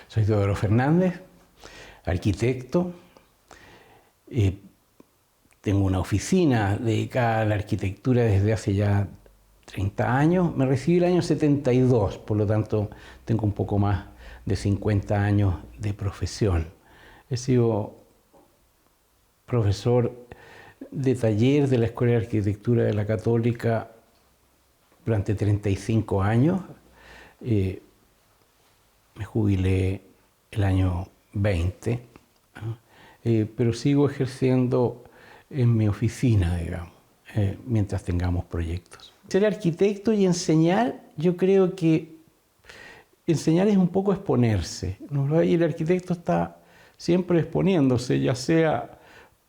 Soy Teodoro Fernández, arquitecto. Tengo una oficina dedicada a la arquitectura desde hace ya 30 años. Me recibí el año 72, por lo tanto tengo un poco más de 50 años de profesión. He sido profesor de taller de la Escuela de Arquitectura de la Católica durante 35 años. Me jubilé el año 20, ¿no? Pero sigo ejerciendo en mi oficina, digamos, mientras tengamos proyectos. Ser arquitecto y enseñar, yo creo que enseñar es un poco exponerse, ¿no? Y el arquitecto está siempre exponiéndose, ya sea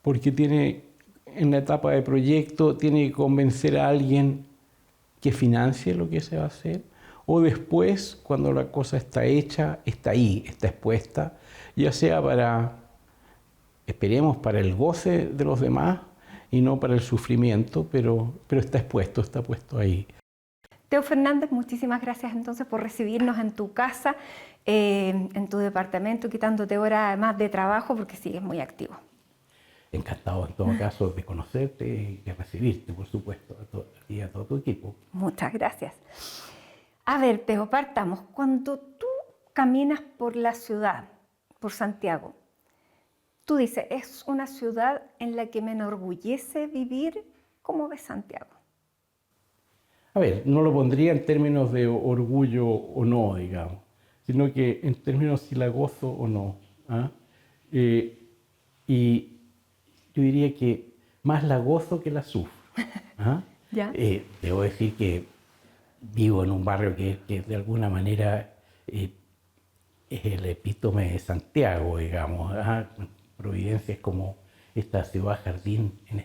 porque tiene, en la etapa de proyecto, tiene que convencer a alguien que financie lo que se va a hacer, o después, cuando la cosa está hecha, está ahí, está expuesta, ya sea para, esperemos, para el goce de los demás y no para el sufrimiento, pero está expuesto, está puesto ahí. Teo Fernández, muchísimas gracias entonces por recibirnos en tu casa, en tu departamento, quitándote horas además de trabajo porque sigues muy activo. Encantado en todo caso de conocerte y de recibirte, por supuesto, a ti y a todo tu equipo. Muchas gracias. A ver, Teo, partamos. Cuando tú caminas por la ciudad, por Santiago, tú dices, es una ciudad en la que me enorgullece vivir. ¿Cómo ves Santiago? A ver, no lo pondría en términos de orgullo o no, digamos, sino que en términos si la gozo o no. ¿Ah? Y yo diría que más la gozo que la sufro. ¿Ah? ¿Ya? Debo decir que vivo en un barrio que de alguna manera es el epítome de Santiago, digamos. ¿Ah? Providencia es como esta ciudad jardín en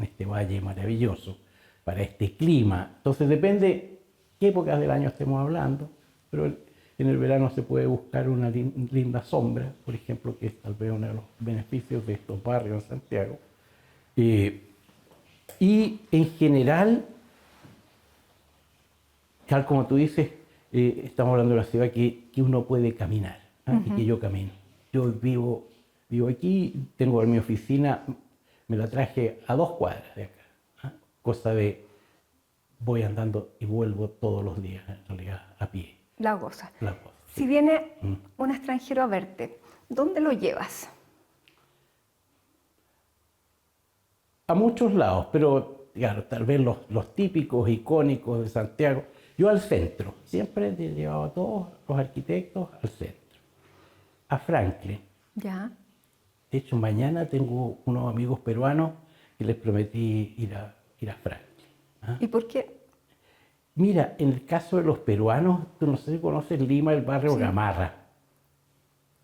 este valle maravilloso para este clima. Entonces depende qué épocas del año estemos hablando, pero en el verano se puede buscar una linda sombra, por ejemplo, que es tal vez uno de los beneficios de estos barrios en Santiago. Y en general, tal como tú dices, estamos hablando de una ciudad que uno puede caminar, ¿eh? Y que yo camino. Yo vivo aquí, tengo mi oficina, me la traje a 2 cuadras de acá. Cosa de voy andando y vuelvo todos los días, en realidad, a pie. La goza. La gozo, sí. Si viene un extranjero a verte, ¿dónde lo llevas? A muchos lados, pero claro, tal vez los típicos, icónicos de Santiago. Yo al centro, siempre he llevado a todos los arquitectos al centro. A Franklin. Ya. De hecho, mañana tengo unos amigos peruanos que les prometí ir a Franklin. ¿Ah? ¿Y por qué? Mira, en el caso de los peruanos, tú no sé si conoces Lima, el barrio Sí. Gamarra.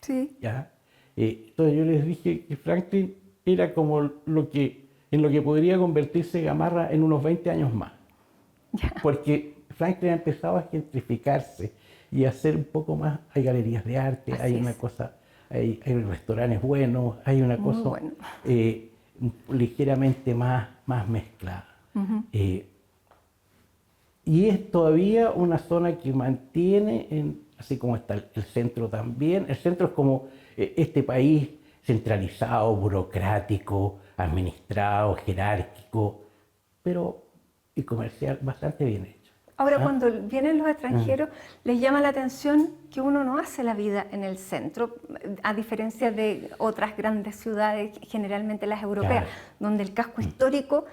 Sí. ¿Ya? Entonces yo les dije que Franklin era como en lo que podría convertirse Gamarra en unos 20 años más. Ya. Porque Franklin ha empezado a gentrificarse y a hacer un poco más, hay galerías de arte, Así hay es. una cosa, hay restaurantes buenos, hay una Muy cosa bueno. ligeramente más mezclada. Y es todavía una zona que mantiene, así como está el centro también. El centro es como este país centralizado, burocrático, administrado, jerárquico, pero y comercial bastante bien hecho. Ahora, ¿Ah? cuando vienen los extranjeros, les llama la atención que uno no hace la vida en el centro, a diferencia de otras grandes ciudades, generalmente las europeas, Claro. donde el casco histórico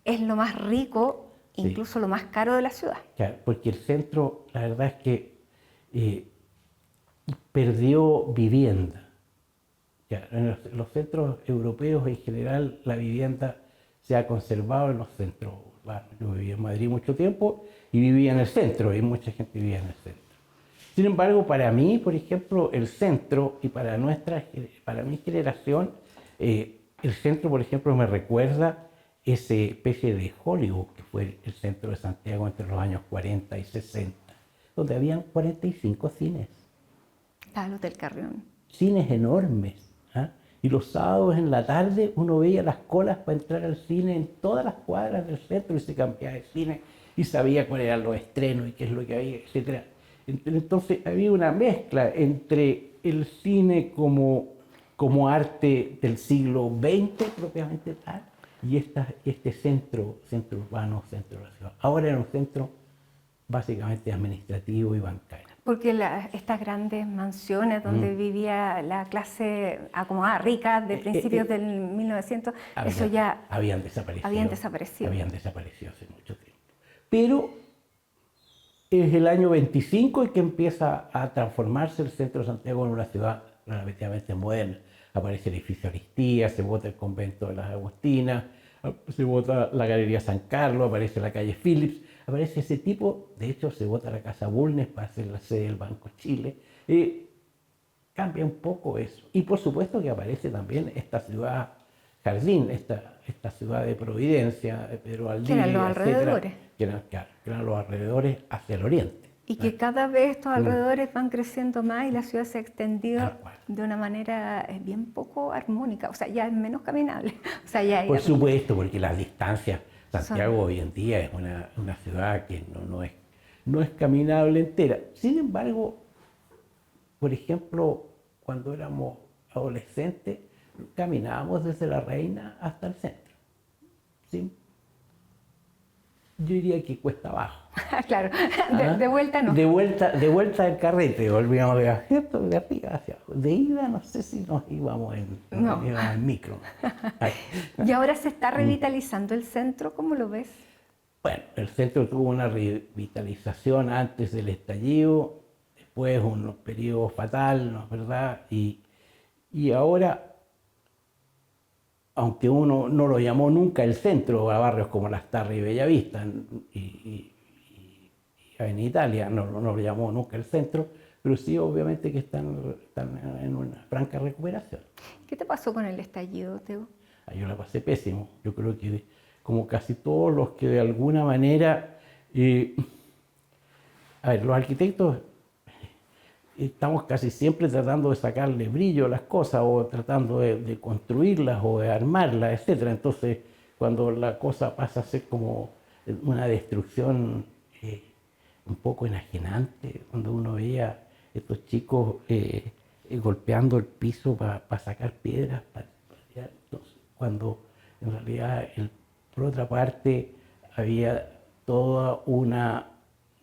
es lo más rico, Sí. incluso lo más caro de la ciudad. Claro, porque el centro, la verdad es que perdió vivienda. Ya, en los centros europeos en general la vivienda se ha conservado en los centros urbanos. Yo viví en Madrid mucho tiempo y vivía en el centro y mucha gente vivía en el centro. Sin embargo, para mí, por ejemplo, el centro y para mi generación, el centro, por ejemplo, me recuerda esa especie de Hollywood que fue el centro de Santiago entre los años 40 y 60, donde habían 45 cines. Está el Hotel Carrión. Cines enormes. ¿Ah? Y los sábados en la tarde uno veía las colas para entrar al cine en todas las cuadras del centro y se cambiaba de cine y sabía cuáles eran los estrenos y qué es lo que había, etc. Entonces había una mezcla entre el cine como arte del siglo XX propiamente tal, y este centro urbano, centro de la ciudad. Ahora era un centro básicamente administrativo y bancario. Porque estas grandes mansiones donde vivía la clase acomodada rica de principios del 1900, eso ya habían desaparecido. Habían desaparecido hace mucho tiempo. Pero es el año 25 en que empieza a transformarse el centro de Santiago en una ciudad relativamente moderna. Aparece el edificio Aristía, se bota el convento de las Agustinas, se bota la Galería San Carlos, aparece la calle Phillips, aparece ese tipo, de hecho se bota la Casa Bulnes para hacer la sede del Banco Chile. Cambia un poco eso. Y por supuesto que aparece también esta ciudad jardín, esta ciudad de Providencia, de Pedro Valdivia, que eran los alrededores. Que eran los alrededores hacia el oriente. Y que cada vez estos alrededores van creciendo más y la ciudad se ha extendido de una manera bien poco armónica, o sea, ya es menos caminable. O sea, por supuesto, porque las distancias, Santiago hoy en día es una ciudad que no es caminable entera. Sin embargo, por ejemplo, cuando éramos adolescentes, caminábamos desde La Reina hasta el centro. ¿Sí? Yo diría que cuesta abajo. Claro, de vuelta no. De vuelta del carrete, volvíamos de arriba hacia abajo. De ida no sé si nos íbamos en micro. Y ahora se está revitalizando el centro, ¿cómo lo ves? Bueno, el centro tuvo una revitalización antes del estallido, después un periodo fatal, ¿no es verdad? Y ahora, aunque uno no lo llamó nunca el centro, a barrios como Las Tarras y Bellavista y Avenida Italia, no lo llamó nunca el centro, pero sí obviamente que están en una franca recuperación. ¿Qué te pasó con el estallido, Teo? Yo la pasé pésimo. Yo creo que como casi todos los que de alguna manera... los arquitectos estamos casi siempre tratando de sacarle brillo a las cosas o tratando de construirlas o de armarlas, etc. Entonces, cuando la cosa pasa a ser como una destrucción un poco enajenante, cuando uno veía estos chicos golpeando el piso para sacar piedras, entonces, cuando en realidad por otra parte había todo un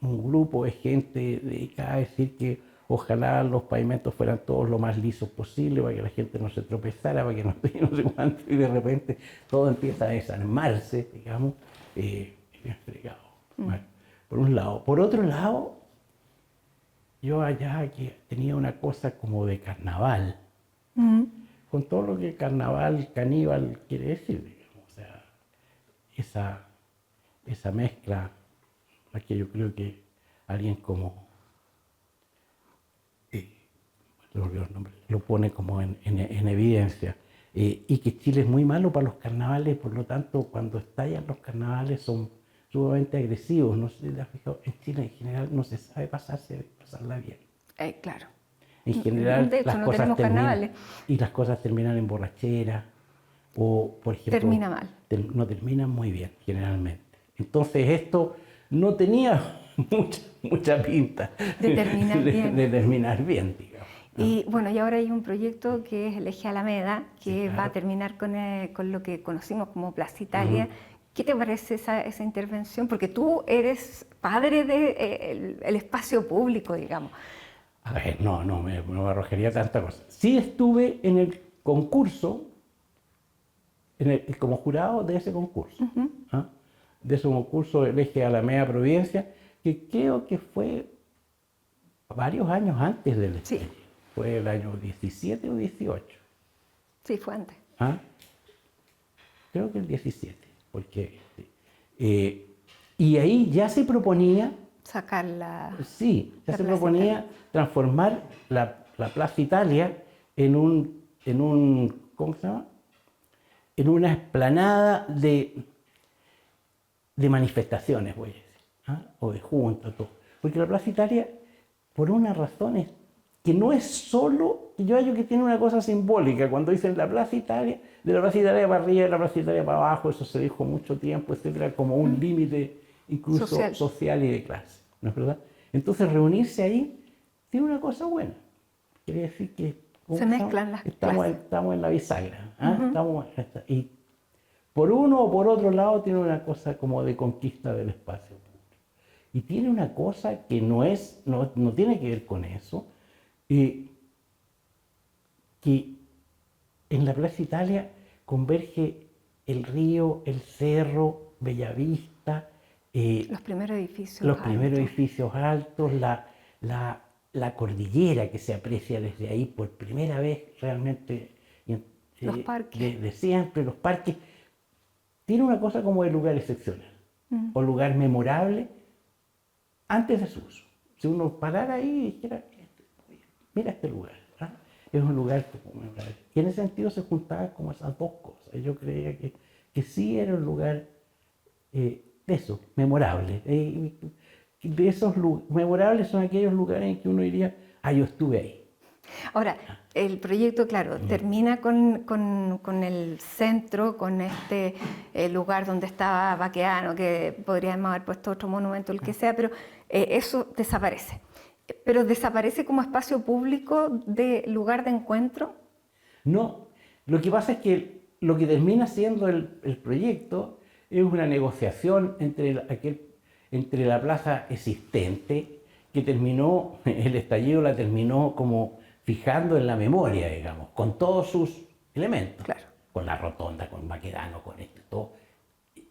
grupo de gente dedicada a decir que ojalá los pavimentos fueran todos lo más lisos posible para que la gente no se tropezara, para que no sé cuánto, y de repente todo empieza a desarmarse, digamos, bien fregado. Bueno, por un lado. Por otro lado, yo allá que tenía una cosa como de carnaval, con todo lo que el carnaval caníbal quiere decir, digamos, o sea, esa mezcla, la que yo creo que alguien como, lo pone como en evidencia, y que Chile es muy malo para los carnavales, por lo tanto, cuando estallan los carnavales son sumamente agresivos. No sé si te has fijado, en Chile en general no se sabe pasarla bien. Claro. En general, de hecho, las no cosas tenemos carnavales. Y las cosas terminan en borrachera, o, por ejemplo... Termina mal. No terminan muy bien, generalmente. Entonces, esto no tenía mucha pinta de terminar bien, digamos. Y bueno, y ahora hay un proyecto que es el Eje Alameda, que va a terminar con lo que conocimos como Plaza Italia. ¿Qué te parece esa intervención? Porque tú eres padre del espacio público, digamos. A ver, no me arrojaría tanta cosa. Sí estuve en el concurso, como jurado de ese concurso. De ese concurso del Eje Alameda Providencia, que creo que fue varios años antes del estallido. Sí. Fue el año 17 o 18. Sí, fue antes. Creo que el 17, porque... y ahí ya se proponía... Sacarla... Sí, ya se proponía transformar la Plaza Italia en un ¿cómo se llama? En una explanada de manifestaciones, voy a decir, o de juntas, todo. Porque la Plaza Italia, por unas razones que no es solo, yo hallo que tiene una cosa simbólica, cuando dicen la Plaza Italia, de la Plaza Italia para arriba, de la Plaza Italia para abajo, eso se dijo mucho tiempo, etcétera, como un límite incluso social y de clase, ¿no es verdad? Entonces reunirse ahí tiene una cosa buena, quiere decir que Se mezclan las clases. estamos en la bisagra. Y por uno o por otro lado tiene una cosa como de conquista del espacio público. Y tiene una cosa que no tiene que ver con eso, que en la Plaza Italia converge el río, el cerro, Bellavista, Los primeros edificios los primeros altos. edificios altos, la cordillera que se aprecia desde ahí por primera vez realmente. Los parques. De siempre, los parques. Tiene una cosa como de lugar excepcional o lugar memorable antes de su uso. Si uno parara ahí y dijera, mira este lugar, ¿ah? Es un lugar como memorable. Y en ese sentido se juntaban como esas dos cosas. Yo creía que sí era un lugar de eso, memorable. De esos memorables son aquellos lugares en que uno diría, yo estuve ahí. Ahora, el proyecto, claro, termina con el centro, con este lugar donde estaba Baqueano, que podríamos haber puesto otro monumento, el que sea, pero eso desaparece. ¿Pero desaparece como espacio público de lugar de encuentro? No, lo que pasa es que lo que termina siendo el proyecto es una negociación entre la plaza existente, que terminó, el estallido la terminó como fijando en la memoria, digamos, con todos sus elementos, Claro. con la rotonda, con Baquedano, con esto, todo.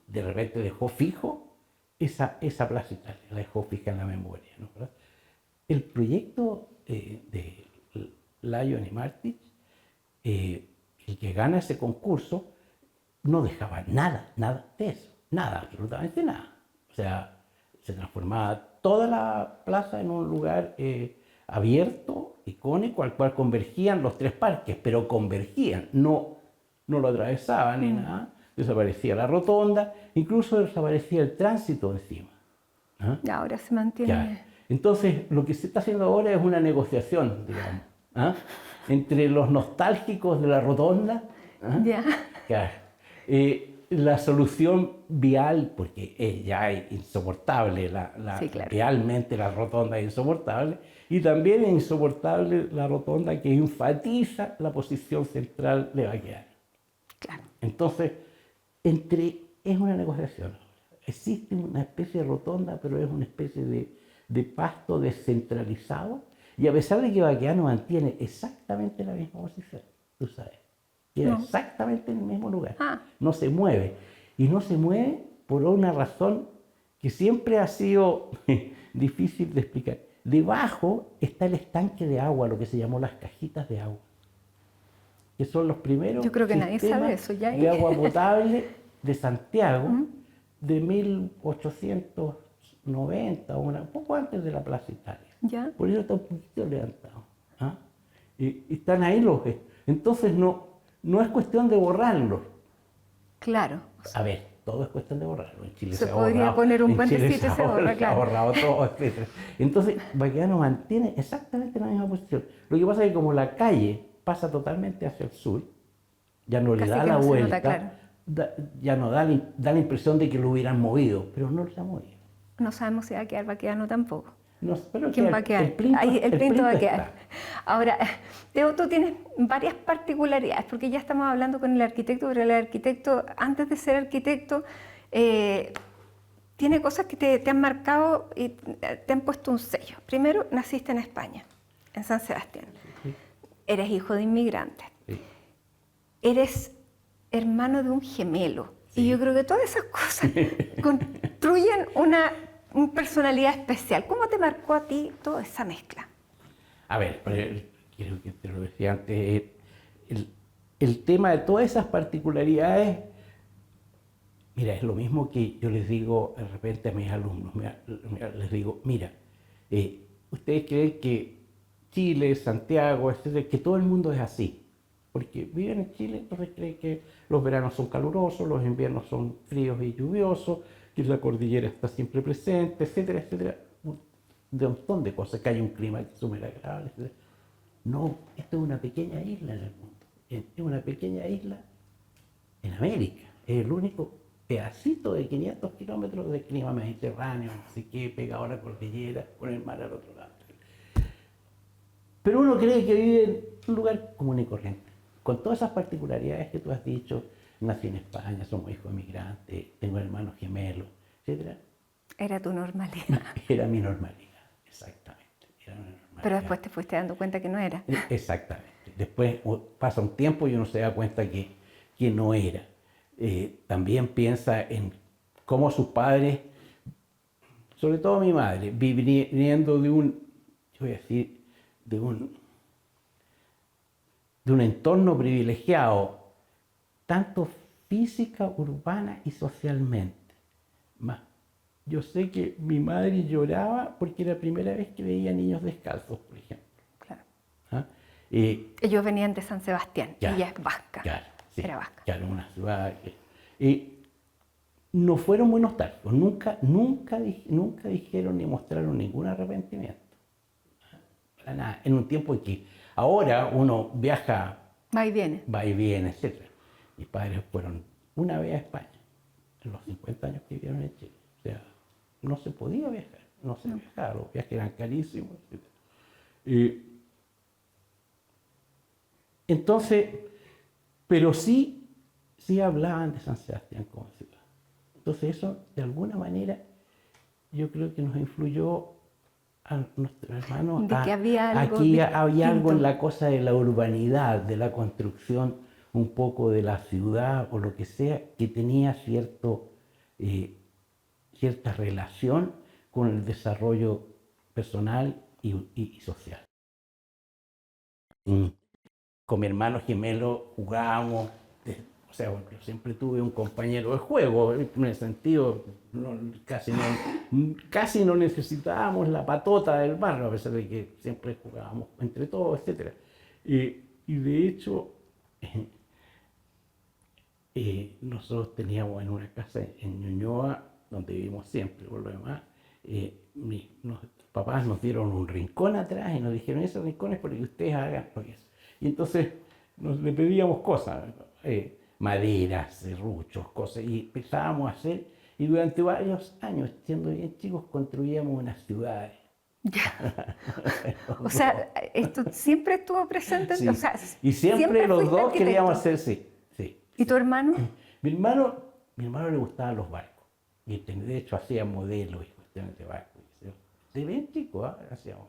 De repente dejó fijo esa Plaza Italia, la dejó fija en la memoria, ¿no? El proyecto de Lyon y Martich, el que gana ese concurso, no dejaba nada de eso, nada, absolutamente nada. O sea, se transformaba toda la plaza en un lugar abierto, icónico, al cual convergían los tres parques, pero convergían, no lo atravesaban ni nada. Desaparecía la rotonda, incluso desaparecía el tránsito encima. Y ahora se mantiene. Ya. Entonces, lo que se está haciendo ahora es una negociación, digamos, entre los nostálgicos de la rotonda, Ya. claro, la solución vial, porque ya es insoportable, Sí, claro. realmente la rotonda es insoportable, y también es insoportable la rotonda que enfatiza la posición central de Baqueano. Claro. Entonces, es una negociación. Existe una especie de rotonda, pero es una especie de pasto descentralizado, y a pesar de que Baqueano mantiene exactamente la misma posición, tú sabes, queda exactamente en el mismo lugar, no se mueve, y no se mueve por una razón que siempre ha sido difícil de explicar. Debajo está el estanque de agua, lo que se llamó las cajitas de agua, que son los primeros Yo creo que nadie sabe eso, ya. de agua potable de Santiago de 1890, un poco antes de la Plaza Italia. Ya. Por eso está un poquito levantado. Y están ahí entonces no es cuestión de borrarlos. Claro. A ver, todo es cuestión de borrarlo. En Chile Se ha podría borrado, poner un en Chile puentecito y se borra, se ha claro. borrado todo, etc. Entonces, Baqueano mantiene exactamente la misma posición. Lo que pasa es que como la calle pasa totalmente hacia el sur, ya no le Casi da que la no se vuelta, nota, claro. ya no da la impresión de que lo hubieran movido, pero no lo ha movido. No sabemos si va a quedar Baqueano tampoco. No, pero ¿Quién va a quedar? el Plinto va a está. quedar. Ahora, Teo, tú tienes varias particularidades, porque ya estamos hablando con el arquitecto, pero el arquitecto, antes de ser arquitecto, tiene cosas que te han marcado y te han puesto un sello. Primero, naciste en España, en San Sebastián. Sí. Eres hijo de inmigrantes. Sí. Eres hermano de un gemelo. Sí. Y yo creo que todas esas cosas construyen una personalidad especial. ¿Cómo te marcó a ti toda esa mezcla? A ver, quiero que te lo decía antes, el tema de todas esas particularidades, mira, es lo mismo que yo les digo de repente a mis alumnos, les digo, mira, ustedes creen que Chile, Santiago, etcétera, que todo el mundo es así, porque viven en Chile, entonces creen que los veranos son calurosos, los inviernos son fríos y lluviosos, que la cordillera está siempre presente, etcétera, etcétera, de un montón de cosas, que hay un clima súper agradable, etcétera. No, esto es una pequeña isla en el mundo, es una pequeña isla en América, es el único pedacito de 500 kilómetros de clima mediterráneo, no sé qué, pegado a la cordillera, con el mar al otro lado. Pero uno cree que vive en un lugar común y corriente, con todas esas particularidades que tú has dicho. Nací en España, somos hijos migrantes, tengo hermanos gemelos, etc. Era tu normalidad. Era mi normalidad, exactamente. Era mi normalidad. Pero después te fuiste dando cuenta que no era. Exactamente. Después pasa un tiempo y uno se da cuenta que no era. También piensa en cómo sus padres, sobre todo mi madre, viniendo de un, yo voy a decir, de un entorno privilegiado, tanto física, urbana y socialmente. Más, yo sé que mi madre lloraba porque era la primera vez que veía niños descalzos, por ejemplo. Claro. ¿Ah? Ellos venían de San Sebastián, Claro, ella es vasca. Claro, sí, Era vasca. claro, una ciudad no fueron muy nostálgicos, nunca dijeron ni mostraron ningún arrepentimiento. Para nada. En un tiempo en que ahora uno viaja, Va y viene. va y viene, etc. Mis padres fueron una vez a España, en los 50 años que vivieron en Chile. O sea, no se podía viajar, no se viajaba, los viajes eran carísimos, etc. Entonces, pero sí hablaban de San Sebastián como ciudad. Entonces eso, de alguna manera, yo creo que nos influyó a nuestros hermanos. De que había algo Aquí había algo en distinto. la cosa de la urbanidad, de la construcción un poco de la ciudad o lo que sea, que tenía cierta relación con el desarrollo personal y social. Con mi hermano gemelo jugábamos, o sea, bueno, yo siempre tuve un compañero de juego, en el sentido, casi no necesitábamos la patota del barrio, a pesar de que siempre jugábamos entre todos, etc. Y de hecho, nosotros teníamos en una casa en Ñuñoa, donde vivimos siempre, por lo demás, nuestros papás nos dieron un rincón atrás y nos dijeron, ese rincón es para que ustedes hagan lo que es. Y entonces le pedíamos cosas, maderas, serruchos, cosas, y empezábamos a hacer, y durante varios años, siendo bien chicos, construíamos unas ciudades. O sea, esto siempre estuvo presente. Sí. O sea, Y siempre los fuiste dos arquitecto. queríamos hacer, sí. ¿Y tu hermano? Mi hermano le gustaban los barcos, y de hecho hacía modelos y cuestiones de barcos. De bien chico, hacíamos.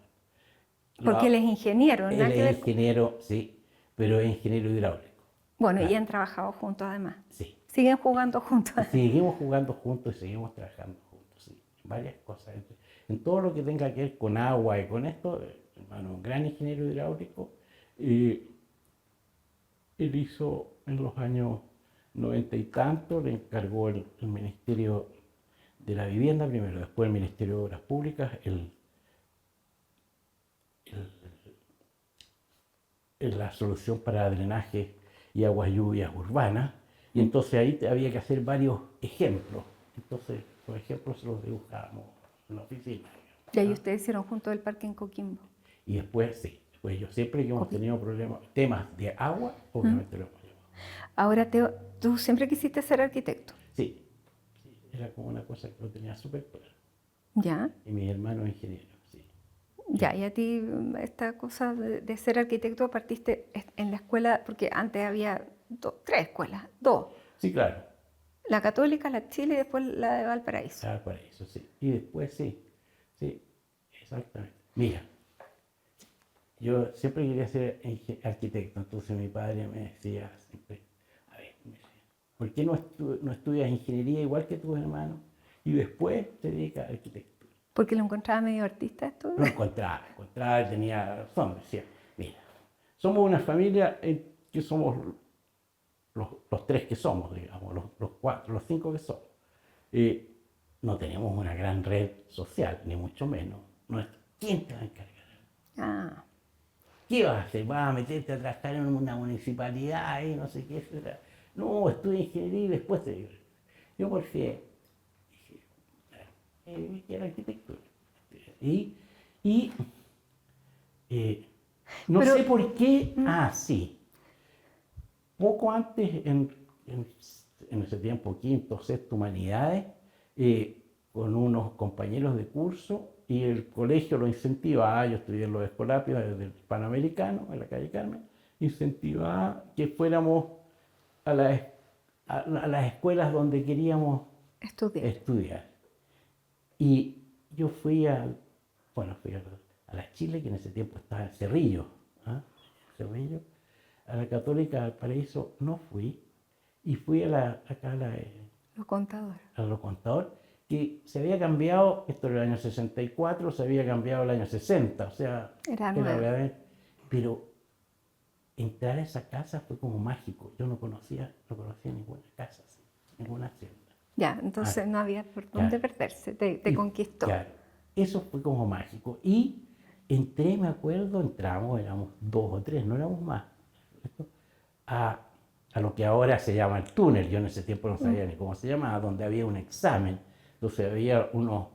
Porque él es ingeniero, Él nada que es ver. ingeniero, sí, pero es ingeniero hidráulico. Bueno, y han trabajado juntos además. Sí. Siguen jugando juntos. Seguimos jugando juntos y seguimos trabajando juntos, sí, en varias cosas. En todo lo que tenga que ver con agua y con esto, hermano, un gran ingeniero hidráulico. Él hizo en los años 90 y tanto, le encargó el Ministerio de la Vivienda primero, después el Ministerio de Obras Públicas, la solución para drenaje y aguas lluvias urbanas, y entonces ahí había que hacer varios ejemplos. Entonces, los ejemplos se los dibujábamos en la oficina. Y ahí ustedes hicieron junto el parque en Coquimbo. Y después, sí, después yo siempre que hemos tenido temas de agua, obviamente lo hemos llevado. Ahora, Teo, ¿tú siempre quisiste ser arquitecto? Sí, era como una cosa que lo tenía súper claro. ¿Ya? Y mis hermanos ingenieros, sí. Ya, y a ti esta cosa de ser arquitecto partiste en la escuela, porque antes había tres escuelas, dos. Sí, claro. La Católica, la Chile y después la de Valparaíso. Para eso, sí. Y después, sí, exactamente. Mira, yo siempre quería ser arquitecto, entonces mi padre me decía siempre, a ver, ¿por qué no estudias ingeniería igual que tus hermanos y después te dedicas a arquitectura? Porque lo encontraba medio artista esto. Lo encontraba, tenía razón, decía, mira, somos una familia que somos los tres que somos, digamos, los cuatro, los cinco que somos. No tenemos una gran red social, ni mucho menos. ¿Quién te va a encargar? Ah, ¿Qué vas a hacer? ¿Vas a meterte a trabajar en una municipalidad y no sé qué? Etcétera? No, estudia ingeniería y después te digo. Yo porfié. Dije, quiero arquitectura. No Pero- sé por qué. Sí. Poco antes, en ese tiempo, quinto, sexto, humanidades, con unos compañeros de curso y el colegio lo incentivaba. Yo estudié en los Escolapios desde el Panamericano, en la calle Carmen, incentivaba que fuéramos a las escuelas donde queríamos estudiar. Y yo fui a la Chile, que en ese tiempo estaba en Cerrillo, ¿ah? Cerrillo. A la Católica del Paraíso no fui, y fui Los contadores. a lo contador, que se había cambiado, esto era el año 64, se había cambiado el año 60, o sea, Era nuevo. pero entrar a esa casa fue como mágico. Yo no conocía ninguna casa así, ninguna hacienda. Ya, entonces no había por dónde Claro. perderse, te conquistó. Claro, eso fue como mágico. Y entré, me acuerdo, éramos 2 o 3, no éramos más, a, a lo que ahora se llama el túnel. Yo en ese tiempo no sabía ni cómo se llamaba, donde había un examen. Entonces había unos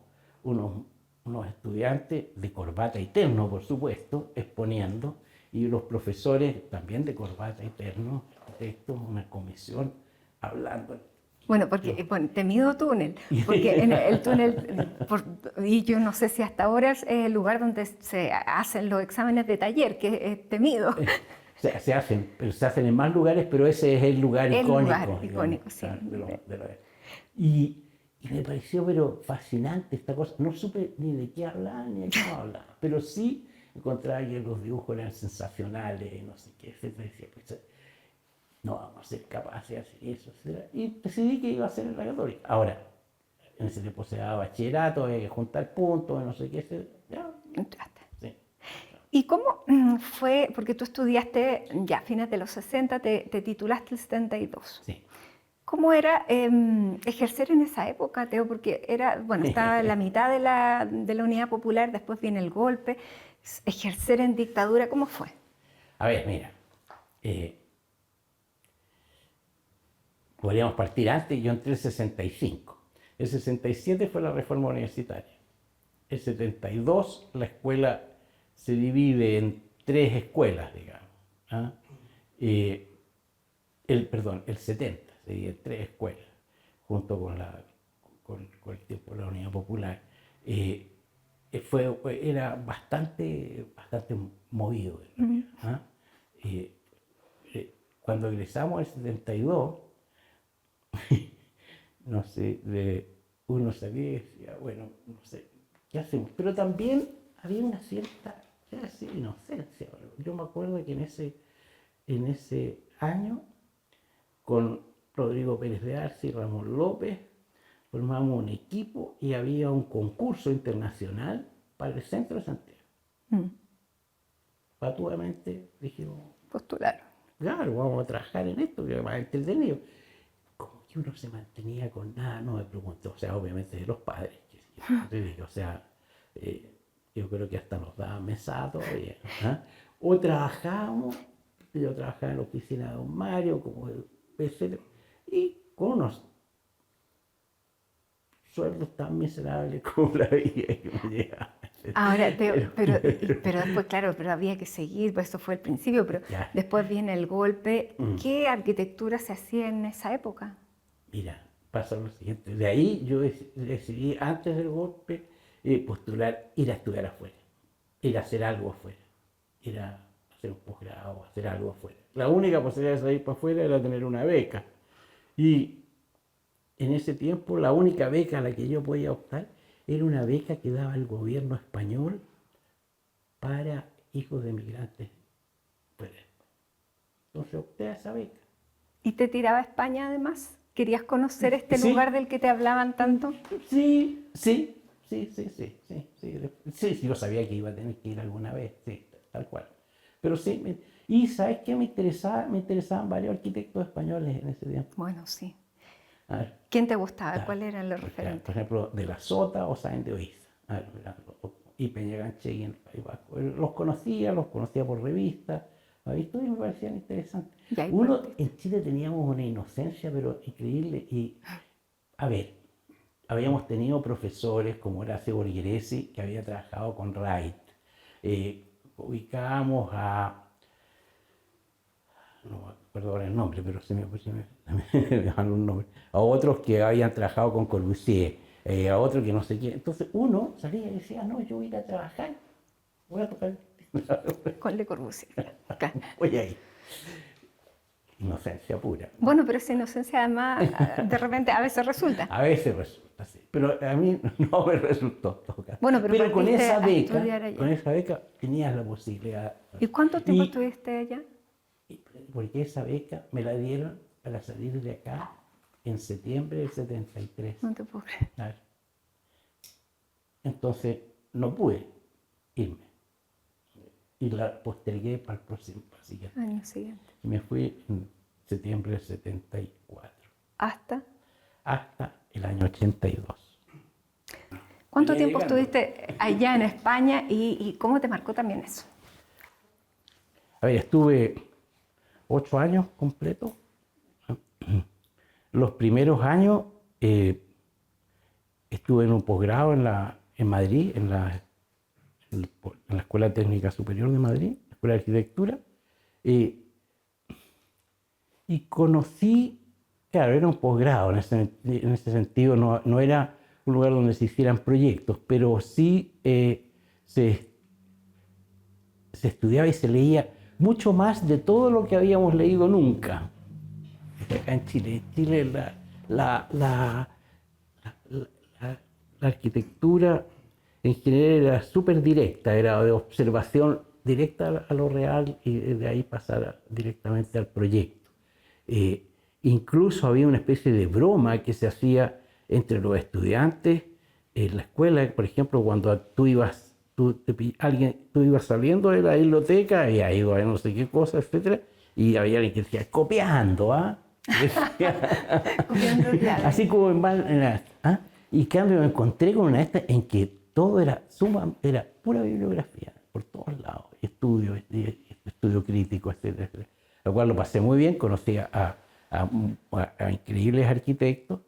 estudiantes de corbata y terno, por supuesto, exponiendo, y los profesores también de corbata y terno, una comisión hablando. Bueno, porque temido túnel, porque en el túnel, y yo no sé si hasta ahora es el lugar donde se hacen los exámenes de taller, que es temido. Se hacen en más lugares, pero ese es el lugar icónico. Lugar digamos, icónico, sí. Y me pareció pero fascinante esta cosa. No supe ni de qué hablar ni de qué no hablar, pero sí encontraba que los dibujos eran sensacionales, no sé qué, etcétera. Decía, pues, no vamos a ser capaces de hacer eso, etcétera. Y decidí que iba a ser en la Católica. Ahora, en ese tiempo se daba bachillerato, había que juntar puntos, no sé qué, etcétera. Ya, Entraste. sí. ¿Y cómo fue? Porque tú estudiaste ya a fines de los 60, te titulaste el 72. Sí. ¿Cómo era ejercer en esa época, Teo? Porque estaba en la mitad de la Unidad Popular, después viene el golpe. Ejercer en dictadura, ¿cómo fue? A ver, mira, podríamos partir antes. Yo entré en el 65. El 67 fue la reforma universitaria. El 72 la escuela se divide en 3 escuelas, digamos. ¿Ah? El 70 se divide en 3 escuelas, junto con el tiempo de la Unidad Popular. Era bastante movido. ¿Ah? Cuando egresamos el 72, no sé, uno salía y decía, bueno, no sé, ¿qué hacemos? Pero también había una cierta inocencia. Yo me acuerdo que en ese año, con Rodrigo Pérez de Arce y Ramón López, formamos un equipo y había un concurso internacional para el centro de Santiago. Patuamente dijimos, Postularon. claro, vamos a trabajar en esto, que es más entretenido. Como que uno se mantenía con nada, no me pregunto, o sea, obviamente de los padres, o sea, yo creo que hasta nos daban mesada todavía. ¿Ah? O trabajábamos, yo trabajaba en la oficina de don Mario, como etc. Y con unos sueldos tan miserables como la vida que me llegaba. Ahora, pero después, claro, pero había que seguir, pues eso fue el principio, pero Ya. después viene el golpe. ¿Qué arquitectura se hacía en esa época? Mira, pasa lo siguiente. De ahí yo decidí, antes del golpe, postular, ir a estudiar afuera, ir a hacer algo afuera, ir a hacer un posgrado, hacer algo afuera. La única posibilidad de salir para afuera era tener una beca. Y en ese tiempo la única beca a la que yo podía optar era una beca que daba el gobierno español para hijos de migrantes. Entonces opté a esa beca. ¿Y te tiraba a España además? ¿Querías conocer este Sí. lugar del que te hablaban tanto? Sí, yo sabía que iba a tener que ir alguna vez, sí, tal cual. Pero sí, y ¿sabes qué? Me interesaban varios arquitectos españoles en ese tiempo. Bueno, sí. A ver, ¿Quién te gustaba? ¿Cuáles eran los por referentes? ejemplo, de la Sota o Sáenz de Oiza. Y Peñaganchegui en el País Vasco. Los conocía por revistas. Visto y me parecían interesantes. Uno, en Chile teníamos una inocencia, pero increíble. Y, a ver, habíamos tenido profesores como Horacio Borghiresi, que había trabajado con Wright. Ubicábamos no me acuerdo ahora el nombre, pero se me dan un nombre, a otros que habían trabajado con Corbusier. a otro que no sé qué. Entonces uno salía y decía, no, yo voy a ir a trabajar, voy a tocar. Con Le Corbusier. Claro. Voy ahí. Inocencia pura. Bueno, pero esa inocencia además de repente a veces resulta. A veces resulta así, pero a mí no me resultó tocar. Bueno, pero con partiste esa a beca, estudiar allá. con esa beca tenías la posibilidad. ¿Y cuánto tiempo Y- estuviste allá? Porque esa beca me la dieron para salir de acá en septiembre del 73. No te puedo creer. Claro. Entonces no pude irme. Y la postergué para el próximo para el siguiente. Año siguiente. Y me fui en septiembre del 74, ¿Hasta? hasta el año 82. ¿Cuánto Venía tiempo llegando. estuviste allá en España y cómo te marcó también eso? A ver, estuve 8 años completos. Los primeros años estuve en un posgrado en Madrid, en la Escuela Técnica Superior de Madrid, la Escuela de Arquitectura, y conocí, claro, era un posgrado, en ese sentido no era un lugar donde se hicieran proyectos, pero sí se estudiaba y se leía mucho más de todo lo que habíamos leído nunca. Acá en Chile. En Chile la arquitectura en general era súper directa, era de observación directa a lo real y de ahí pasar directamente al proyecto. Incluso había una especie de broma que se hacía entre los estudiantes en la escuela, por ejemplo, cuando tú ibas saliendo de la biblioteca y ahí iba a no sé qué cosa, etcétera, y había alguien que decía, copiando, ¿ah? Copiando, claro. Así como ¿ah? Y en cambio me encontré con una de estas en que todo era pura bibliografía, por todos lados, estudio crítico, etcétera, etcétera. Lo cual lo pasé muy bien, conocí a increíbles arquitectos,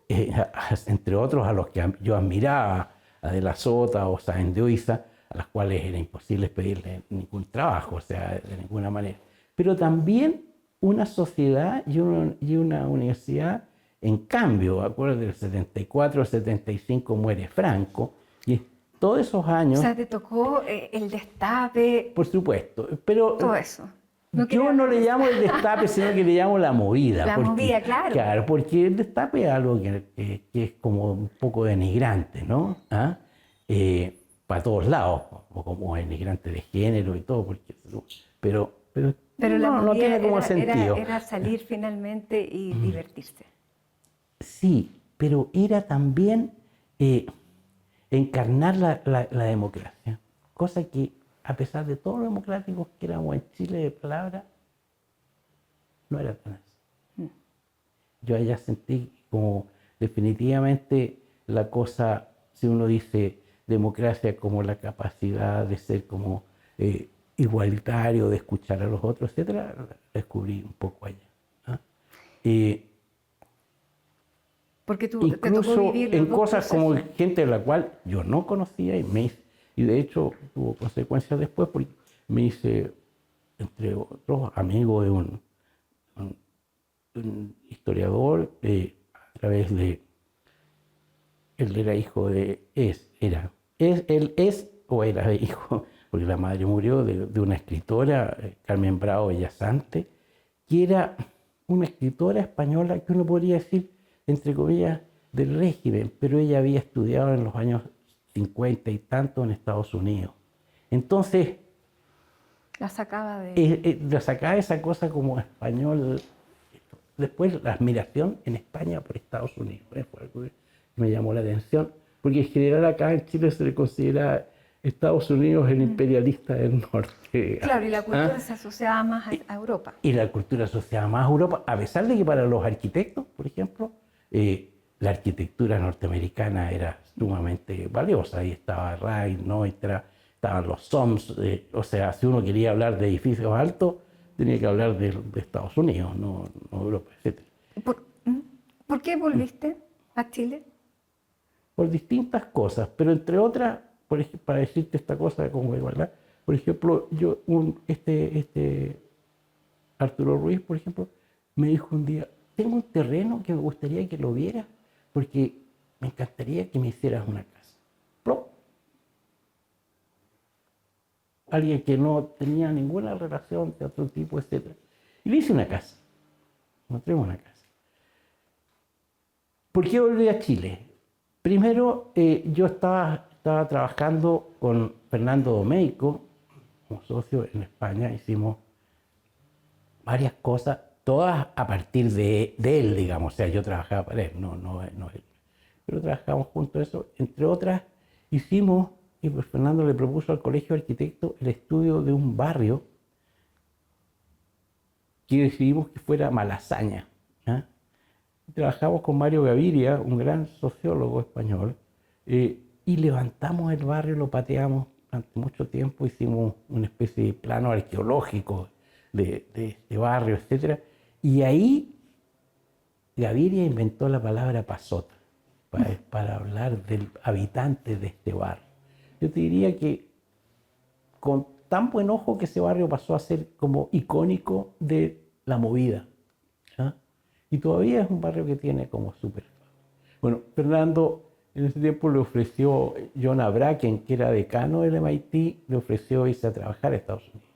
entre otros a los que yo admiraba, a De la Sota o Sáenz de Oiza, a las cuales era imposible pedirle ningún trabajo, o sea, de ninguna manera. Pero también una sociedad y una universidad en cambio. Acuérdate, del 74 al 75 muere Franco, y todos esos O años, sea, te tocó el destape, por supuesto, pero todo eso. yo no le llamo el destape, sino que le llamo la movida. La movida, claro. Claro, porque el destape es algo que es como un poco denigrante, ¿no? ¿Ah? Para todos lados, o como denigrante de género y todo, pero Pero la no movida tiene como sentido. era salir finalmente y divertirse. Sí, pero era también encarnar la democracia, cosa que a pesar de todos los democráticos que éramos en Chile de palabra, no era tan así. Yo allá sentí como definitivamente la cosa, si uno dice democracia como la capacidad de ser como igualitario, de escuchar a los otros, etcétera, la descubrí un poco allá. ¿Ah? Porque te tocó Incluso vivir los en dos cosas como procesos. gente de la cual yo no conocía y de hecho tuvo consecuencias después porque me hice, entre otros, amigo de un historiador a través de, él era hijo de, él es o era hijo, porque la madre murió, de una escritora, Carmen Bravo Bellasante, que era una escritora española que uno podría decir, entre comillas, del régimen, pero ella había estudiado en los años 50 y tanto en Estados Unidos. Entonces, La sacaba de... la sacaba esa cosa como español. Después, la admiración en España por Estados Unidos, fue algo que me llamó la atención, porque en general acá en Chile se le considera Estados Unidos el imperialista del norte. Claro, y la cultura se asociaba más a Europa. Y la cultura asociada más a Europa, a pesar de que para los arquitectos, por ejemplo, la arquitectura norteamericana era sumamente valiosa. Ahí estaba Wright, Neutra, estaban los SOMS, o sea, si uno quería hablar de edificios altos, tenía que hablar de Estados Unidos, no Europa, etc. ¿Por qué volviste a Chile? Por distintas cosas, pero entre otras, para decirte esta cosa como igualdad, por ejemplo, Arturo Ruiz, por ejemplo, me dijo un día, tengo un terreno que me gustaría que lo vieras, porque me encantaría que me hicieras una casa. ¡Plop! Alguien que no tenía ninguna relación de otro tipo, etc. Y le hice una casa. Encontremos una casa. ¿Por qué volví a Chile? Primero, yo estaba trabajando con Fernando Domeyko, como socio en España. Hicimos varias cosas, todas a partir de él, digamos. O sea, yo trabajaba para él, no él. Pero trabajamos juntos eso. Entre otras, hicimos, y pues Fernando le propuso al Colegio de Arquitectos el estudio de un barrio que decidimos que fuera Malasaña. ¿Ah? Trabajamos con Mario Gaviria, un gran sociólogo español, y levantamos el barrio, lo pateamos durante mucho tiempo, hicimos una especie de plano arqueológico de este barrio, etc. Y ahí Gaviria inventó la palabra pasota para hablar del habitante de este barrio. Yo te diría que con tan buen ojo que ese barrio pasó a ser como icónico de la movida. ¿Ah? Y todavía es un barrio que tiene como súper... Bueno, Fernando en ese tiempo le ofreció, John Bracken, que era decano del MIT, le ofreció irse a trabajar a Estados Unidos.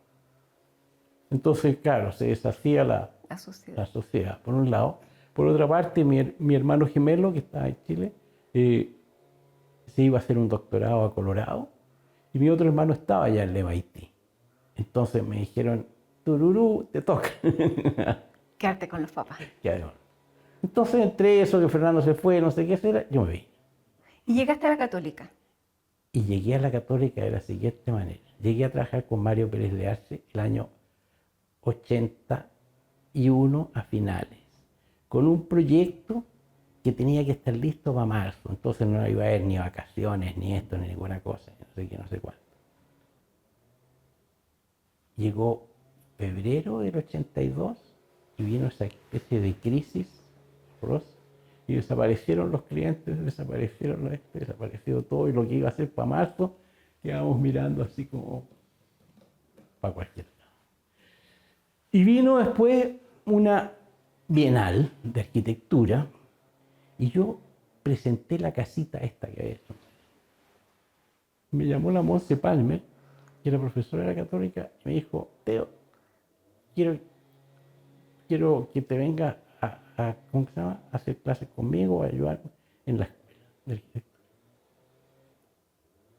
Entonces, claro, se deshacía la sociedad, por un lado. Por otra parte, mi hermano gemelo, que estaba en Chile, se iba a hacer un doctorado a Colorado, y mi otro hermano estaba allá en el MIT. Entonces me dijeron, tururú, te toca. Quedarte con los papás. Entonces, entre eso, que Fernando se fue, no sé qué hacer, yo me vi. ¿Y llegaste a la Católica? Y llegué a la Católica de la siguiente manera. Llegué a trabajar con Mario Pérez de Arce el año 81 a finales, con un proyecto que tenía que estar listo para marzo. Entonces no iba a haber ni vacaciones, ni esto, ni ninguna cosa, no sé qué, no sé cuánto. Llegó febrero del 82 y vino esa especie de crisis, y desaparecieron los clientes, desapareció todo, y lo que iba a ser para marzo, quedamos mirando así como para cualquier lado. Y vino después una bienal de arquitectura, y yo presenté la casita esta que había hecho. Me llamó la Monse Palmer, que era profesora de la Católica, y me dijo, Teo, quiero que te vengas ¿cómo se llama?, a hacer clases conmigo, a ayudar en la escuela de arquitectura.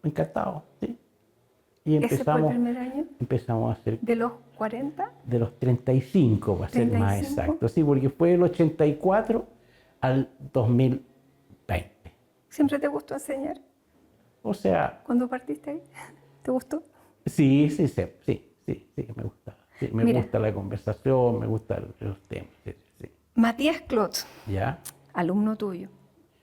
Encantado, ¿sí? Y ¿Ese fue el primer año? Empezamos a hacer... ¿De los 40? De los 35, para ser más exacto. Sí, porque fue del 84 al 2020. ¿Siempre te gustó enseñar? O sea... ¿Cuándo partiste ahí? ¿Te gustó? Sí, me gusta. Sí, me gusta la conversación, me gustan los temas. Sí. Matías Clot, ¿Ya? alumno tuyo.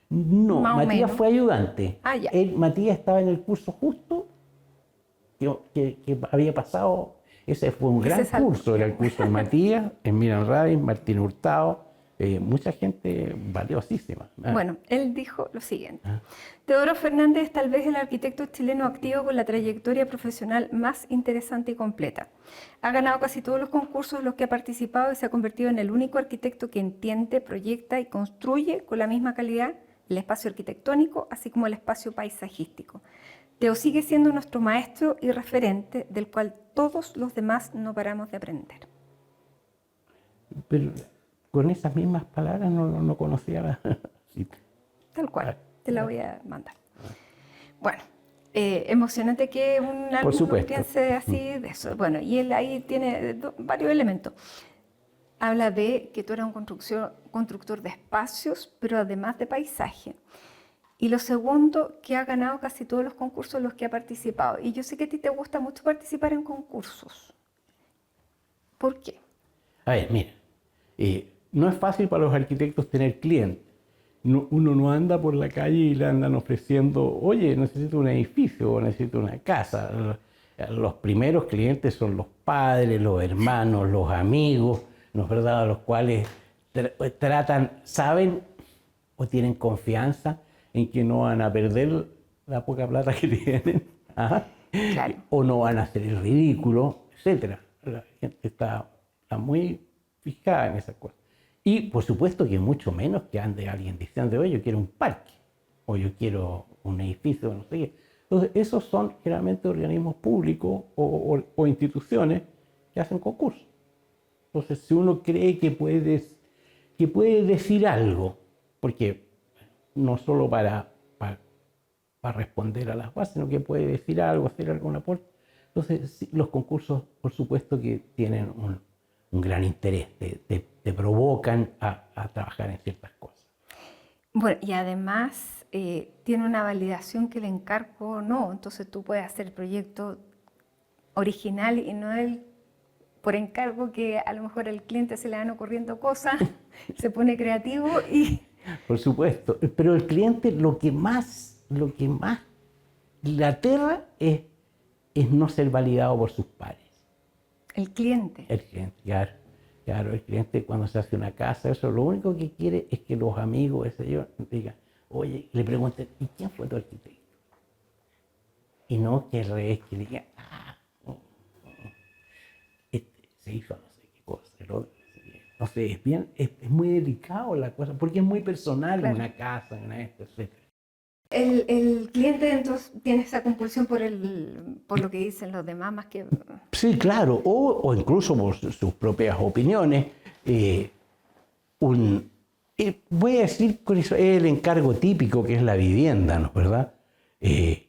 No, Matías fue ayudante. Ah, ya. Matías estaba en el curso justo que había pasado. Ese fue un gran curso, era el curso de Matías, Emilian Radin, Martín Hurtado, mucha gente valiosísima. Bueno, él dijo lo siguiente. Teodoro Fernández es tal vez el arquitecto chileno activo con la trayectoria profesional más interesante y completa. Ha ganado casi todos los concursos en los que ha participado y se ha convertido en el único arquitecto que entiende, proyecta y construye con la misma calidad el espacio arquitectónico, así como el espacio paisajístico. Teo sigue siendo nuestro maestro y referente, del cual todos los demás no paramos de aprender. Pero con esas mismas palabras no conocía la cita. Tal cual, te la voy a mandar. Bueno, emocionante que un alumno piense así de eso. Bueno, y él ahí tiene varios elementos. Habla de que tú eras un constructor de espacios, pero además de paisaje. Y lo segundo, que ha ganado casi todos los concursos en los que ha participado. Y yo sé que a ti te gusta mucho participar en concursos. ¿Por qué? A ver, mira, no es fácil para los arquitectos tener clientes. Uno no anda por la calle y le andan ofreciendo, oye, necesito un edificio o necesito una casa. Los primeros clientes son los padres, los hermanos, los amigos, ¿no es verdad?, a los cuales saben o tienen confianza en que no van a perder la poca plata que tienen, claro, o no van a hacer el ridículo, etc. La gente está muy fijada en esas cosas. Y por supuesto que mucho menos que ande alguien diciendo, oye, yo quiero un parque. o yo quiero un edificio, no sé qué. Entonces, esos son generalmente organismos públicos o instituciones que hacen concursos. Entonces, si uno cree que puede decir algo, porque no solo para responder a las bases, sino que puede decir algo, hacer algún aporte. Entonces, sí, los concursos, por supuesto que tienen un gran interés, te provocan a trabajar en ciertas cosas. Bueno, y además tiene una validación que el encargo no, entonces tú puedes hacer el proyecto original y no el por encargo que a lo mejor al cliente se le van ocurriendo cosas, se pone creativo y... Por supuesto, pero el cliente lo que más le aterra es no ser validado por sus pares. El cliente. El cliente, claro, el cliente cuando se hace una casa, eso lo único que quiere es que los amigos, ese yo, digan, oye, le pregunten, ¿y quién fue tu arquitecto? Y no que al revés, que diga, se hizo no sé qué cosa, no sé, es bien, es muy delicado la cosa, porque es muy personal, claro. Una casa, una esto, etc. El cliente entonces tiene esa compulsión por lo que dicen los demás más que... Sí, claro, o incluso por sus propias opiniones. Voy a decir con eso, es el encargo típico que es la vivienda, ¿no es verdad? En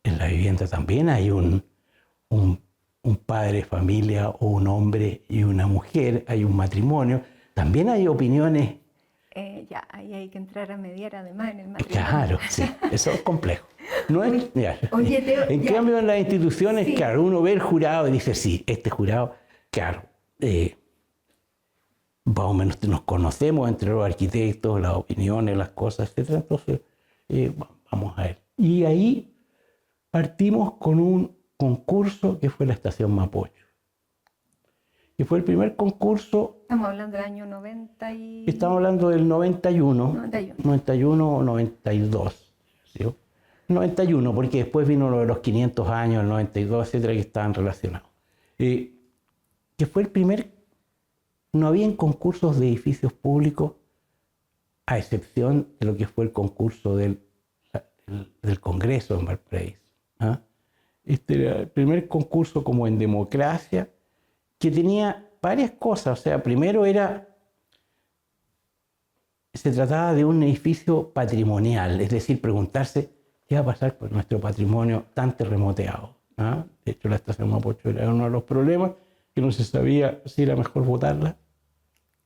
la vivienda también hay un padre de familia o un hombre y una mujer, hay un matrimonio, también hay opiniones. Ya, ahí hay que entrar a mediar además en el matrimonio. Claro, sí, eso es complejo. No es, Oye, Teo, en cambio, en las instituciones, sí. Claro, uno ve el jurado y dice, sí, este jurado, claro, más o menos nos conocemos entre los arquitectos, las opiniones, las cosas, etc. Entonces, vamos a ver. Y ahí partimos con un concurso que fue la Estación Mapocho. Que fue el primer concurso... Estamos hablando del año 90 y... Estamos hablando del 91 o 92. ¿Sí? 91, porque después vino lo de los 500 años, el 92, etcétera, que estaban relacionados. Que fue el primer... No habían concursos de edificios públicos, a excepción de lo que fue el concurso del Congreso en Valparaíso. ¿Ah? Este era el primer concurso como en democracia, que tenía varias cosas. O sea, primero se trataba de un edificio patrimonial, es decir, preguntarse qué va a pasar con nuestro patrimonio tan terremoteado. ¿Ah? De hecho, la Estación Mapocho era uno de los problemas, que no se sabía si era mejor botarla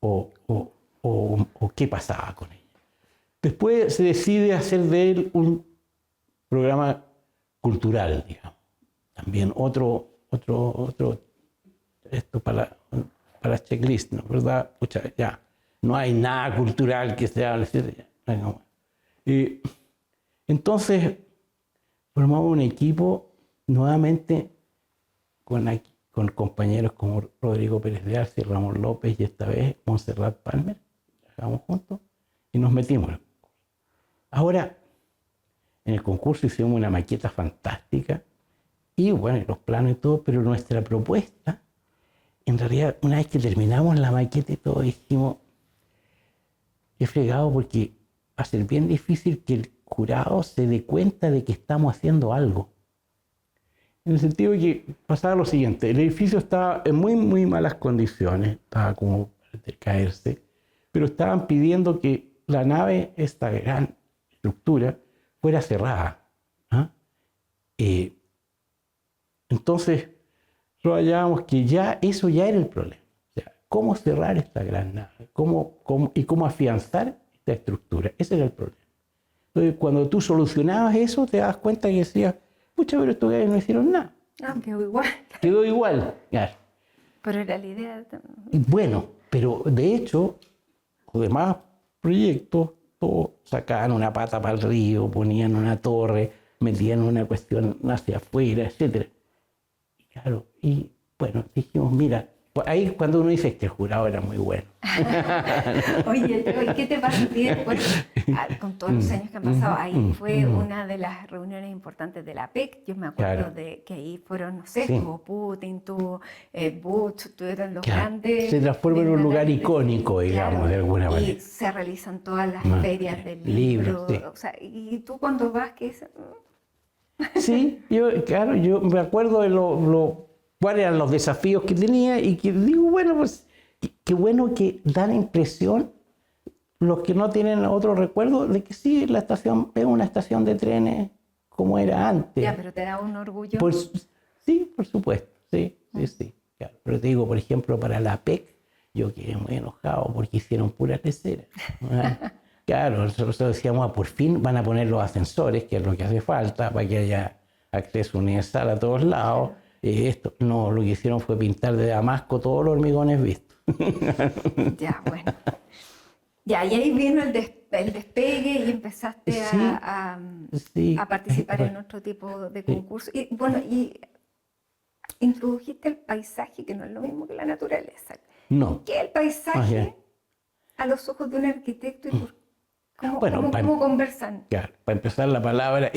o qué pasaba con ella. Después se decide hacer de él un programa cultural, digamos. También otro esto para checklist, ¿no? ¿Verdad? Pucha, ya, no hay nada cultural que sea, etc. Entonces, formamos un equipo nuevamente con compañeros como Rodrigo Pérez de Arce, Ramón López y esta vez Montserrat Palmer. Trabajamos juntos y nos metimos en el concurso. Ahora, en el concurso hicimos una maqueta fantástica y bueno, los planos y todo, pero nuestra propuesta, en realidad, una vez que terminamos la maqueta y todo, dijimos, qué fregado, porque va a ser bien difícil que el jurado se dé cuenta de que estamos haciendo algo. En el sentido de que pasaba lo siguiente, el edificio estaba en muy, muy malas condiciones, estaba como para caerse, pero estaban pidiendo que la nave, esta gran estructura, fuera cerrada. ¿Ah? Entonces, nosotros hallábamos que ya eso ya era el problema. O sea, ¿cómo cerrar esta gran nave? ¿Cómo afianzar esta estructura? Ese era el problema. Entonces, cuando tú solucionabas eso, te das cuenta que decías, pucha, pero estos gallos no hicieron nada. Quedó igual. Quedó igual, claro. Pero era la idea. Bueno, pero de hecho, los demás proyectos, todos sacaban una pata para el río, ponían una torre, metían una cuestión hacia afuera, etc. Claro, y bueno, dijimos, mira, Pues ahí cuando uno dice que el jurado era muy bueno. Oye, Teo, ¿y qué te pasa a ti después? Con todos los años que han pasado, ahí fue una de las reuniones importantes de la PEC. Yo me acuerdo Claro. de que ahí fueron, no sé, Sí. estuvo Putin, tuvo Bush, tuvieron los Claro. grandes. Se transforma en un lugar grandes, icónico, digamos, claro, de alguna y manera. se realizan todas las ferias del Libros, libro. sí. O sea, y tú cuando vas, ¿qué dices? Sí, yo me acuerdo de cuáles eran los desafíos que tenía y que digo, bueno, pues qué bueno que da la impresión los que no tienen otro recuerdo de que sí, la estación es una estación de trenes como era antes. Ya, pero te da un orgullo. Pues, sí, por supuesto, sí, claro. Pero te digo, por ejemplo, para la PEC, yo quedé muy enojado porque hicieron puras leceras. Claro, nosotros decíamos, por fin van a poner los ascensores, que es lo que hace falta para que haya acceso universal a todos lados. No, lo que hicieron fue pintar de damasco todos los hormigones vistos. Ya, bueno. Ya, y ahí vino el despegue y empezaste Sí, sí. a participar en otro tipo de concursos. Y bueno, y introdujiste el paisaje, que no es lo mismo que la naturaleza. No. ¿Qué es el paisaje a los ojos de un arquitecto y cómo conversan? Claro, para empezar, la palabra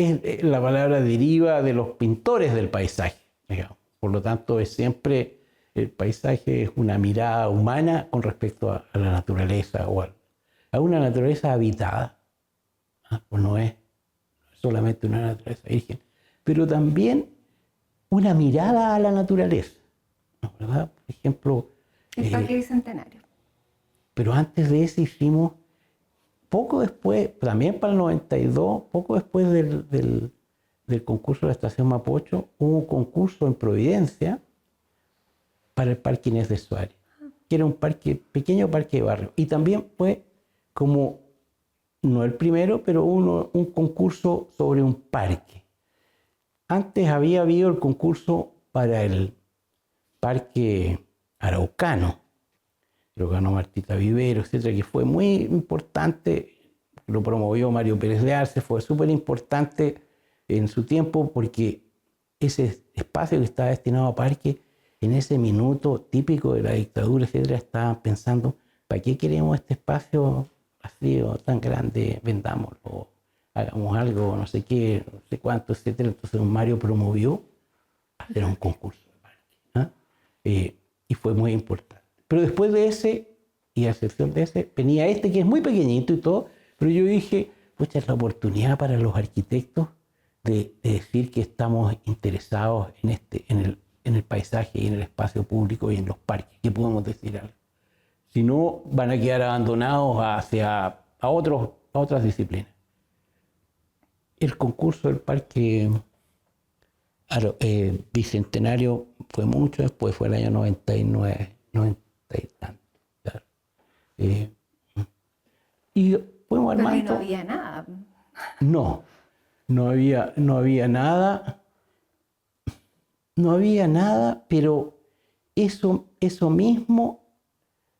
deriva de los pintores del paisaje, digamos. Por lo tanto, el paisaje es una mirada humana con respecto a la naturaleza o a una naturaleza habitada. Pues no es solamente una naturaleza virgen, pero también una mirada a la naturaleza, ¿no? ¿Verdad? Por ejemplo, El Parque Bicentenario. pero antes de eso hicimos, poco después, también para el 92, poco después del concurso de la Estación Mapocho, hubo un concurso en Providencia para el Parque Inés de Suárez, que era un pequeño parque de barrio. Y también fue como, no el primero, pero un concurso sobre un parque. Antes había habido el concurso para el Parque Araucano, lo ganó Martita Vivero, etcétera, que fue muy importante, lo promovió Mario Pérez de Arce, fue súper importante en su tiempo porque ese espacio que estaba destinado a parque, en ese minuto típico de la dictadura, etcétera, estaban pensando, ¿para qué queremos este espacio vacío tan grande? Vendámoslo, hagamos algo, no sé qué, no sé cuánto, etcétera. Entonces Mario promovió hacer un concurso de parque, y fue muy importante. Pero después de ese, y a excepción de ese, venía este que es muy pequeñito y todo, pero yo dije, pucha, es la oportunidad para los arquitectos de decir que estamos interesados en el paisaje y en el espacio público y en los parques, que podemos decir algo. Si no, van a quedar abandonados a otras disciplinas. El concurso del Parque Bicentenario fue mucho después, fue el año 99, 90 y tanto. Claro. Y fuimos Pero armando. no había nada. No había nada. No había nada, pero eso mismo,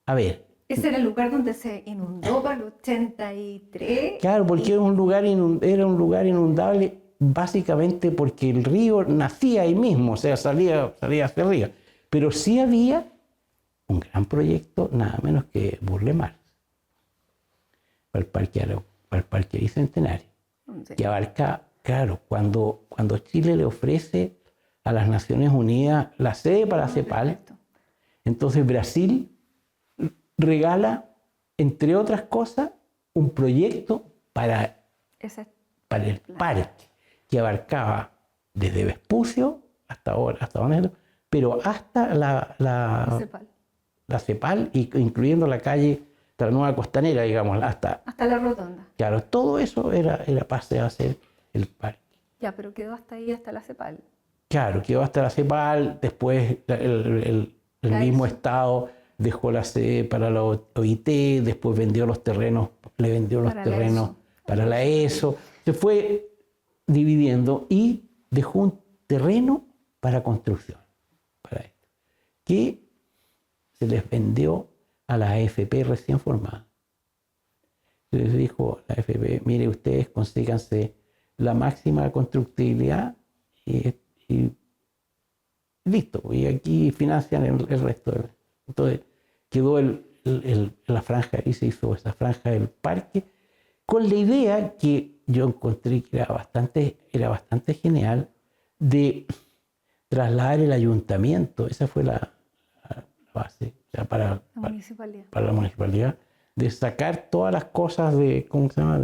a ver. Ese era el lugar donde se inundó para el 83. Claro, porque era un lugar inundable básicamente porque el río nacía ahí mismo, o sea, salía hacia arriba. Pero sí había un gran proyecto, nada menos que Burle Marx, para el Parque Bicentenario, que abarca, claro, cuando Chile le ofrece a las Naciones Unidas la sede para CEPAL, entonces Brasil regala, entre otras cosas, un proyecto para el parque, que abarcaba desde Vespucio hasta donde, pero hasta la CEPAL, incluyendo la calle de la Nueva Costanera, digamos, hasta la Rotonda. Claro, todo eso era pase a ser el parque. Ya, pero quedó hasta ahí, hasta la CEPAL. Claro, quedó hasta la CEPAL, después el mismo Estado dejó la sede para la OIT, después le vendió los terrenos para la ESO. Se fue dividiendo y dejó un terreno para construcción, para esto, que se les vendió a la AFP recién formada. Se les dijo a la AFP, mire, ustedes consíganse la máxima constructibilidad y listo, y aquí financian el resto. Entonces quedó la franja, y se hizo esa franja del parque, con la idea que yo encontré que era bastante genial, de trasladar el ayuntamiento. Esa fue la base, o sea, para la municipalidad, de sacar todas las cosas ¿cómo se llama?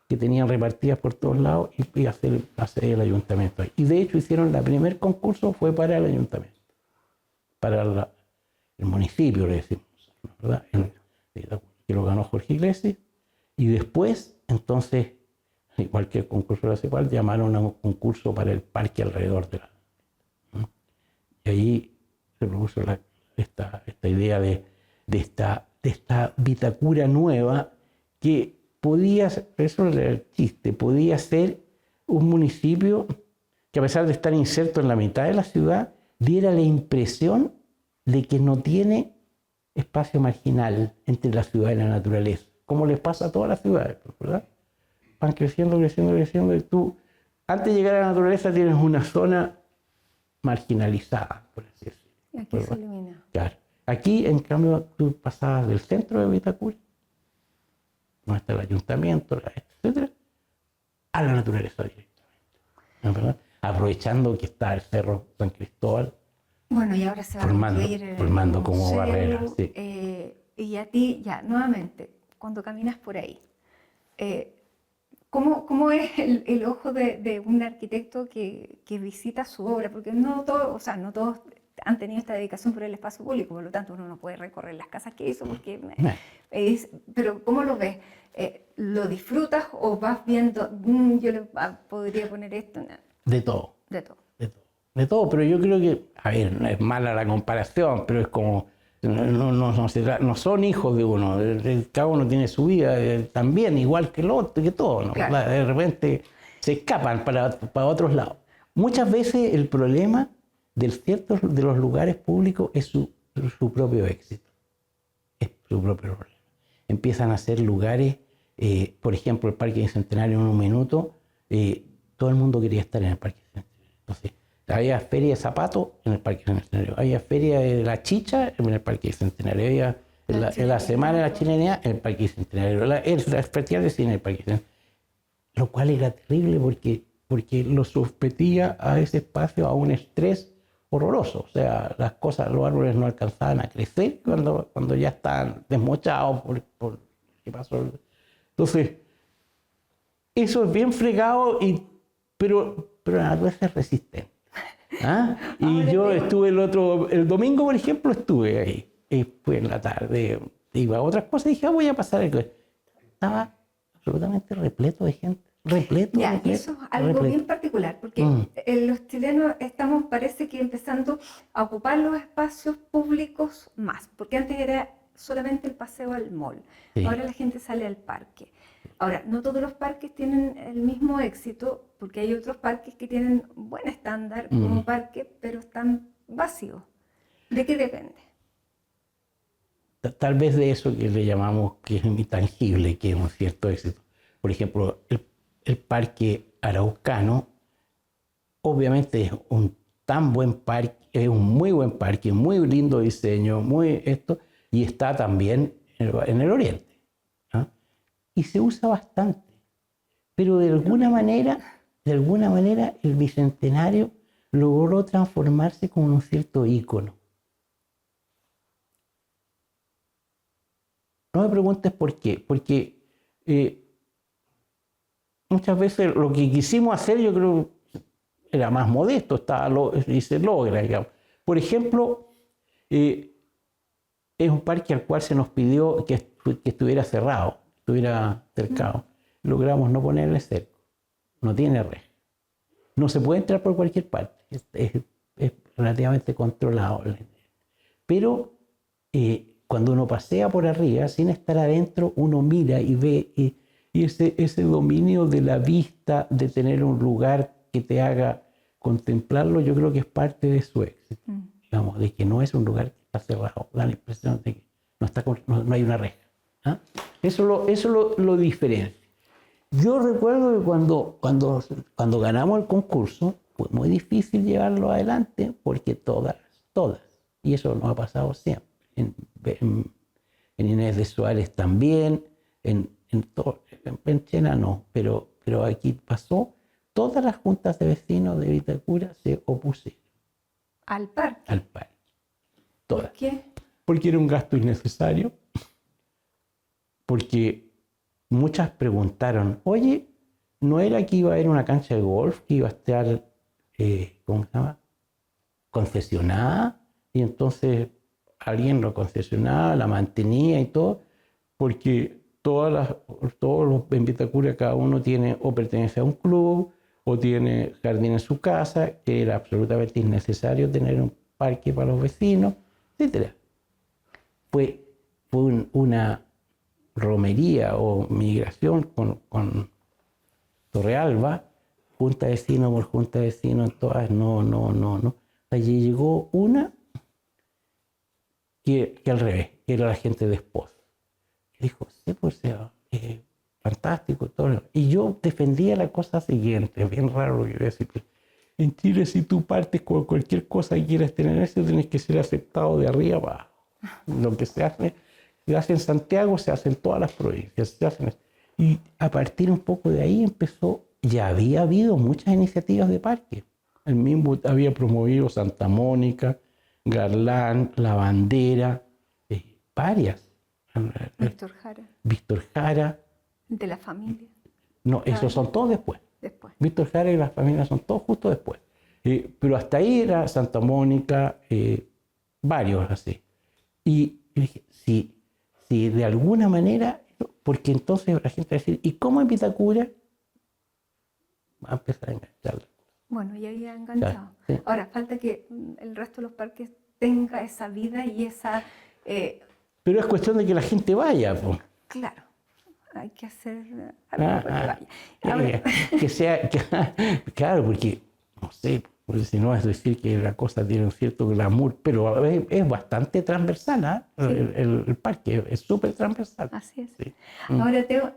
Que tenían repartidas por todos lados y hacer el ayuntamiento ahí. Y de hecho hicieron el primer concurso fue para el ayuntamiento, para el municipio, le decimos, ¿verdad? Que lo ganó Jorge Iglesias. Y después, entonces, igual que el concurso de la CEPAL, llamaron a un concurso para el parque alrededor de y ahí se propuso esta idea de esta Vitacura nueva que podía, eso era el chiste, podía ser un municipio que, a pesar de estar inserto en la mitad de la ciudad, diera la impresión de que no tiene espacio marginal entre la ciudad y la naturaleza, como les pasa a todas las ciudades, ¿verdad? Van creciendo, creciendo, creciendo, y tú, antes de llegar a la naturaleza, tienes una zona marginalizada, por así decirlo. Y aquí se elimina. Claro. Aquí, en cambio, tú pasabas del centro de Vitacura, donde está el ayuntamiento, etcétera, a la naturaleza directamente, ¿verdad? Aprovechando que está el Cerro San Cristóbal. Bueno, y ahora se va a construir formando como barrera. Sí. Y a ti, ya, nuevamente, cuando caminas por ahí, ¿cómo es el ojo de un arquitecto que visita su obra? Porque no todos han tenido esta dedicación por el espacio público, por lo tanto uno no puede recorrer las casas que hizo, porque pero ¿cómo lo ves? ¿Lo disfrutas o vas viendo, yo le podría poner esto? No. De todo. De todo. De todo, pero yo creo que, a ver, no es mala la comparación, pero es como, no son hijos de uno, cada uno tiene su vida también, igual que el otro, que todo, ¿no? Claro. De repente se escapan para otros lados. Muchas veces el problema de los lugares públicos es su propio éxito, es su propio problema. Empiezan a ser lugares, por ejemplo, el Parque Bicentenario en un minuto, todo el mundo quería estar en el Parque Bicentenario. Entonces, había feria de zapatos en el Parque Bicentenario, había feria de la chicha en el Parque Bicentenario, había en la semana de la chilenidad en el Parque Bicentenario, el festival de cine en el Parque Bicentenario, lo cual era terrible porque lo sometía a ese espacio a un estrés horroroso. O sea, los árboles no alcanzaban a crecer cuando ya estaban desmochados por qué pasó. Entonces, eso es bien fregado, pero la naturaleza es resistente. ¿Ah? Y yo estuve el domingo, por ejemplo, estuve ahí. Y después en la tarde iba a otras cosas y dije, voy a pasar el... Estaba absolutamente repleto de gente. Repleto. Eso es algo bien particular, porque los chilenos estamos, parece que empezando a ocupar los espacios públicos más, porque antes era solamente el paseo al mall, sí. Ahora la gente sale al parque. Ahora, no todos los parques tienen el mismo éxito, porque hay otros parques que tienen buen estándar como parque, pero están vacíos. ¿De qué depende? Tal vez de eso que le llamamos que es intangible, que es un cierto éxito. Por ejemplo, el Parque Araucano, obviamente es un muy buen parque, muy lindo diseño, y está también en el oriente. Y se usa bastante, pero de alguna manera el Bicentenario logró transformarse como un cierto ícono. No me preguntes por qué, porque muchas veces lo que quisimos hacer, yo creo, era más modesto, y se logra, digamos. Por ejemplo, es un parque al cual se nos pidió que estuviera cerrado, estuviera cercado. Logramos no ponerle cerco, no tiene reja. No se puede entrar por cualquier parte, es relativamente controlado. Pero cuando uno pasea por arriba, sin estar adentro, uno mira y ve, y ese dominio de la vista, de tener un lugar que te haga contemplarlo, yo creo que es parte de su éxito. Digamos, de que no es un lugar que está cerrado, da la impresión de que no hay una reja. ¿Ah? Eso lo diferencia. Yo recuerdo que cuando ganamos el concurso, fue muy difícil llevarlo adelante porque todas, y eso nos ha pasado siempre, en Inés de Suárez también, en Chena no, pero aquí pasó, todas las juntas de vecinos de Vitacura se opusieron Al parque. al parque. Todas. ¿Por qué? Porque era un gasto innecesario, porque muchas preguntaron, oye, ¿no era que iba a haber una cancha de golf que iba a estar, ¿cómo se llama?, concesionada? Y entonces alguien lo concesionaba, la mantenía y todo, porque todos los en Vitacura cada uno tiene o pertenece a un club o tiene jardín en su casa, que era absolutamente innecesario tener un parque para los vecinos, etc. Fue una romería o migración con Torrealba, junta de vecinos por junta de vecinos, todas, no. Allí llegó una que al revés, que era la gente de Espos. Dijo, sí, pues fantástico, todo. Y yo defendía la cosa siguiente, bien raro lo que voy a decir. En Chile, si tú partes con cualquier cosa y quieres tener eso, tienes que ser aceptado de arriba abajo. Lo que se hace en Santiago, se hace en todas las provincias. Y a partir un poco de ahí empezó, ya había habido muchas iniciativas de parque. El mismo había promovido Santa Mónica, Garland, La Bandera, varias. Víctor Jara. De la familia. No, esos son todos después. Víctor Jara y las familias son todos justo después. Pero hasta ahí era Santa Mónica, varios así. Y dije, si de alguna manera, porque entonces la gente va a decir, ¿y cómo en Vitacura? Va a empezar a engancharla. Bueno, ya había enganchado. Sí. Ahora, falta que el resto de los parques tenga esa vida y esa... Pero es cuestión de que la gente vaya, pues. Claro, hay que hacer algo para que vaya. Ahora, que sea, claro, porque, no sé, porque si no es decir que la cosa tiene un cierto glamour, pero es bastante transversal, ¿eh? Sí. El parque es súper transversal. Así es. Sí. Ahora, Teo,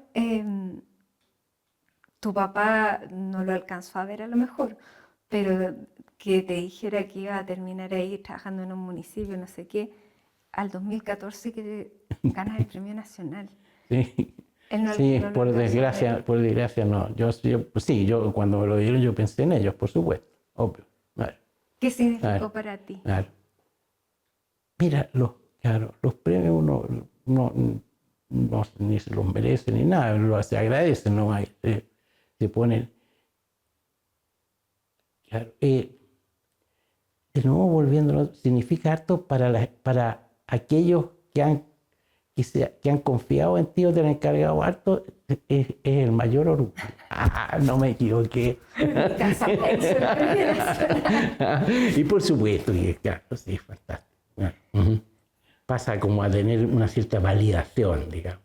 tu papá no lo alcanzó a ver a lo mejor, pero que te dijera que iba a terminar ahí trabajando en un municipio, no sé qué, al 2014 que ganas el premio nacional. Sí, No, sí, no por desgracia no. Yo cuando me lo dieron yo pensé en ellos, por supuesto, obvio. Claro. ¿Qué significó para ti? Claro. Mira, los premios uno no, ni se los merece ni nada, se agradecen, no hay, se ponen. Claro, de nuevo volviéndolo, significa harto para aquellos que han confiado en ti o te han encargado harto, es el mayor orgullo. No me equivoqué. Y por supuesto, claro, sí, es fantástico. Pasa como a tener una cierta validación, digamos.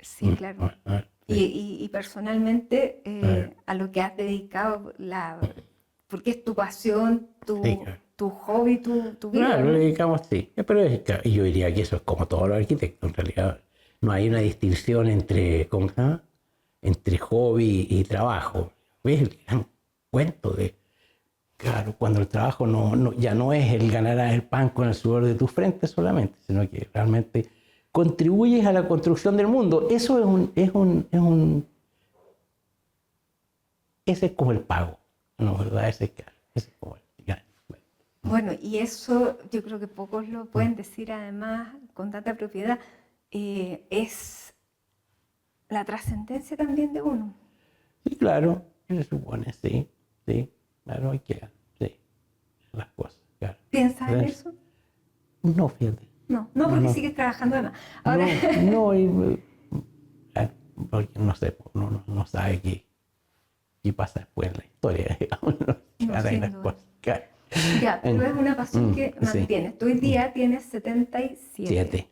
Sí, claro. Sí. Y personalmente, a lo que has dedicado, porque es tu pasión, tu hobby, tu vida. Claro, lo dedicamos, sí. Pero yo diría que eso es como todos los arquitectos, en realidad. No hay una distinción entre hobby y trabajo. ¿Ves? El gran cuento de, claro, cuando el trabajo ya no es el ganar el pan con el sudor de tu frente solamente, sino que realmente contribuyes a la construcción del mundo. Eso ese es como el pago, ¿no? ¿Verdad? Ese es como el. Bueno, y eso yo creo que pocos lo pueden decir además con tanta propiedad, es la trascendencia también de uno. Sí, claro, se supone, sí, claro, hay que, sí, las cosas, claro. ¿Piensas en eso? No, fíjate. No, porque sigues trabajando además. Ahora... porque no sé, no sabe qué pasa después en la historia, digamos, las cosas, claro. Ya, pero es una pasión que mantienes. Sí. Tú hoy día tienes 77.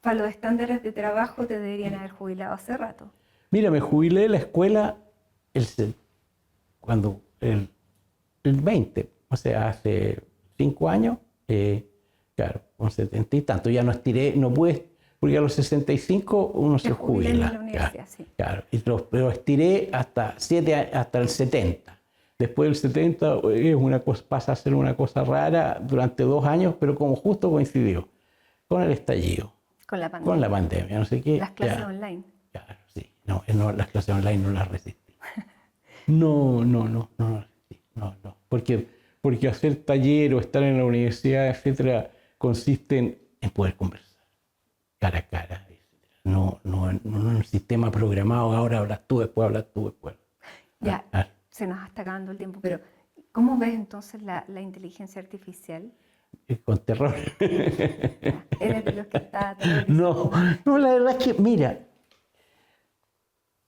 Para los estándares de trabajo te deberían haber jubilado hace rato. Mira, me jubilé de la escuela cuando el 20, o sea, hace 5 años, claro, con 70 y tanto. Ya no estiré, no pude, porque a los 65 uno se jubila. En la universidad, claro, sí. Claro, pero estiré hasta el 70. Después del 70 es una cosa, pasa a ser una cosa rara durante 2 años, pero como justo coincidió con el estallido, Con la pandemia. con la pandemia, no sé qué. Las clases online. Claro, sí. No, las clases online no las resistí. No las resistí. No. Porque hacer taller o estar en la universidad, etcétera, consiste en poder conversar cara a cara, etcétera. No en un sistema programado, ahora hablas tú, después hablas tú, después. Ya, se nos está acabando el tiempo, pero ¿cómo ves entonces la inteligencia artificial? Con terror. ¿Eres de los que está No, la verdad es que, mira,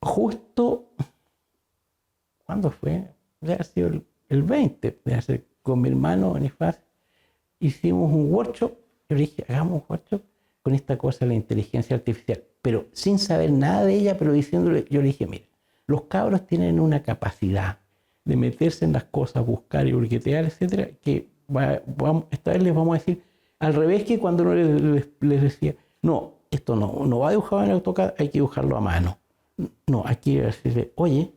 justo, ¿cuándo fue? Debe haber sido el 20, debe ser, con mi hermano Bonifaz, hicimos un workshop, yo le dije, hagamos un workshop con esta cosa de la inteligencia artificial, pero sin saber nada de ella, pero diciéndole, yo le dije, mira, los cabros tienen una capacidad de meterse en las cosas, buscar y burquetear, etcétera, que esta vez les vamos a decir al revés que cuando uno les decía, no, esto no va dibujado en AutoCAD, hay que dibujarlo a mano. No, hay que decirle, oye,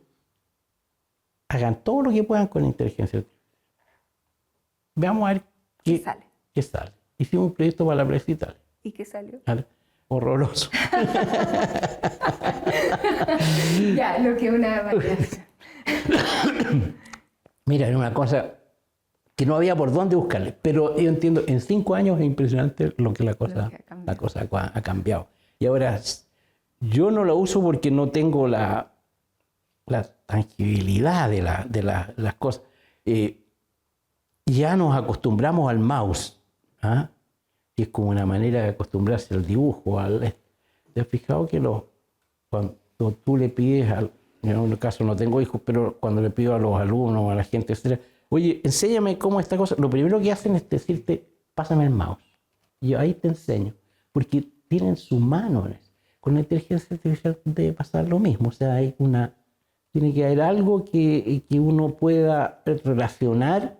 hagan todo lo que puedan con inteligencia artificial. Veamos a ver qué sale. Hicimos un proyecto para la Presa Italia. ¿Y qué salió? Horroroso. Ya, lo que una variación. Mira, era una cosa que no había por dónde buscarle, pero yo entiendo, en 5 años es impresionante lo que la cosa ha cambiado. Y ahora yo no la uso porque no tengo la tangibilidad de las cosas. Ya nos acostumbramos al mouse, ¿ah? Que es como una manera de acostumbrarse al dibujo. ¿Te has fijado que cuando tú le pides, en un caso no tengo hijos, pero cuando le pido a los alumnos, a la gente, etcétera, oye, enséñame cómo esta cosa, lo primero que hacen es decirte, pásame el mouse. Y yo ahí te enseño, porque tienen su mano. Con la inteligencia artificial debe pasar lo mismo, o sea, tiene que haber algo que uno pueda relacionar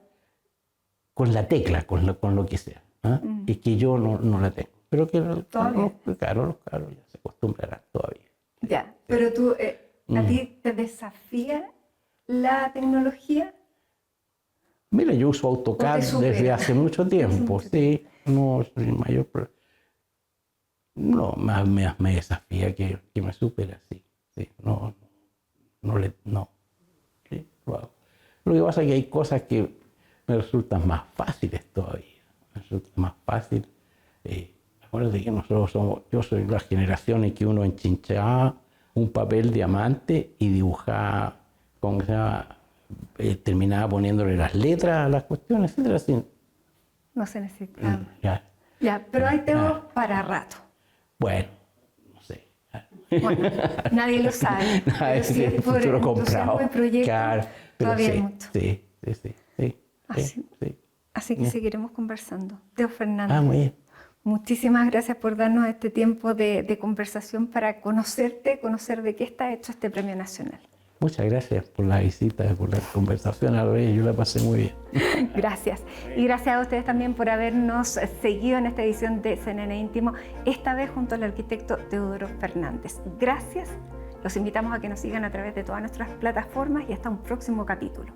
con la tecla, con lo que sea. ¿Ah? Es que yo no la tengo. Pero que los cabros ya se acostumbrarán todavía. Ya, pero tú, ¿a ti te desafía la tecnología? Mira, yo uso AutoCAD desde hace mucho tiempo. Sí, no es el mayor problema. No, más me desafía que me supera, sí. No. Sí, lo hago. Lo que pasa es que hay cosas que me resultan más fáciles todavía. Me resulta más fácil. Acuérdate que yo soy la generación en que uno enchinchaba un papel diamante y dibujaba, terminaba poniéndole las letras a las cuestiones, etcétera. Así. No se necesita. Ya, pero ahí tengo para rato. Bueno, no sé. Bueno, nadie lo sabe. Nadie si es por futuro comprado. Proyecto, claro, pero todavía hay mucho. Sí. Así que seguiremos conversando. Teo Fernández. Muy bien. Muchísimas gracias por darnos este tiempo de conversación para conocerte, conocer de qué está hecho este premio nacional. Muchas gracias por la visita, por la conversación. Yo la pasé muy bien. Gracias. Y gracias a ustedes también por habernos seguido en esta edición de CNN Íntimo, esta vez junto al arquitecto Teodoro Fernández. Gracias. Los invitamos a que nos sigan a través de todas nuestras plataformas y hasta un próximo capítulo.